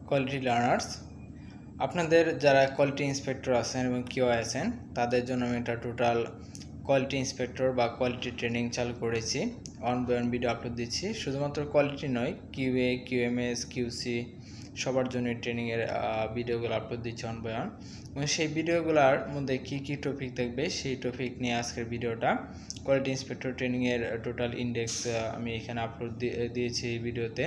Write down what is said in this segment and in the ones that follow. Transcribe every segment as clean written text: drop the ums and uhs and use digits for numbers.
Quality learners. আপনাদের যারা quality inspector আছেন এবং কিউ আছেন তাদের জন্য আমি একটা টোটাল কোয়ালিটি ইন্সপেক্টর বা কোয়ালিটি ট্রেনিং চালু করেছি। One by one video upload দিচ্ছি। শুধুমাত্র কোয়ালিটি নয়, কিউএ, কিউএমএস, কিউসি সবার জন্য ট্রেনিংয়ের ভিডিওগুলো আপলোড দিচ্ছি অন বাই অন। এবং সেই ভিডিওগুলোর মধ্যে কী কী টপিক থাকবে সেই টপিক নিয়ে আজকের ভিডিওটা। কোয়ালিটি ইন্সপেক্টর ট্রেনিংয়ের টোটাল ইন্ডেক্স আমি এখানে আপলোড দিয়েছি এই ভিডিওতে।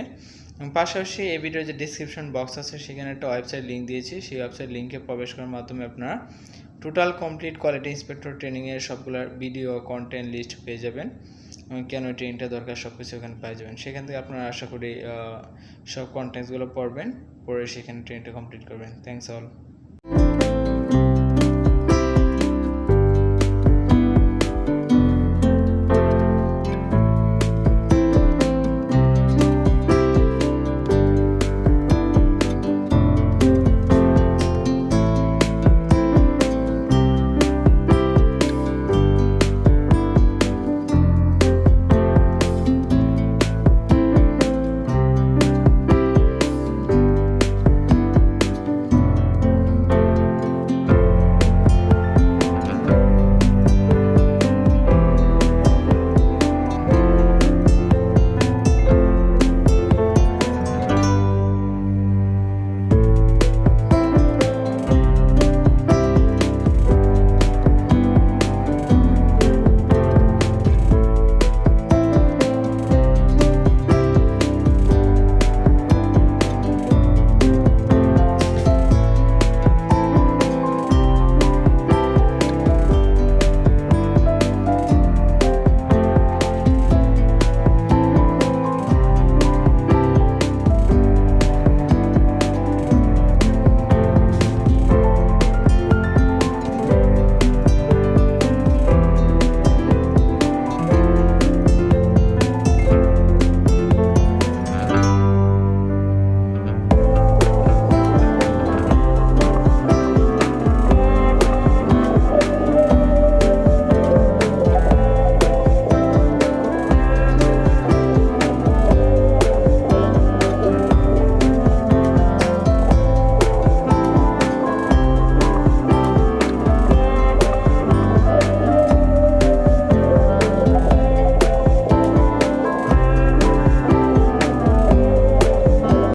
এবং পাশাপাশি এই ভিডিওর যে ডিসক্রিপশন বক্স আছে সেখানে একটা ওয়েবসাইট লিঙ্ক দিয়েছি। সেই ওয়েবসাইট লিঙ্কে প্রবেশ করার মাধ্যমে আপনারা টোটাল কমপ্লিট কোয়ালিটি ইন্সপেক্টর ট্রেনিংয়ের সবগুলো ভিডিও কন্টেন্ট লিস্ট পেয়ে যাবেন। কেন ট্রেনিংটা দরকার সব কিছু ওখানে পেয়ে যাবেন। সেখান থেকে আপনারা আশা করি সব কন্টেন্টসগুলো পড়বেন, পড়ে সেখানে ট্রেনিংটা কমপ্লিট করবেন। Thanks all.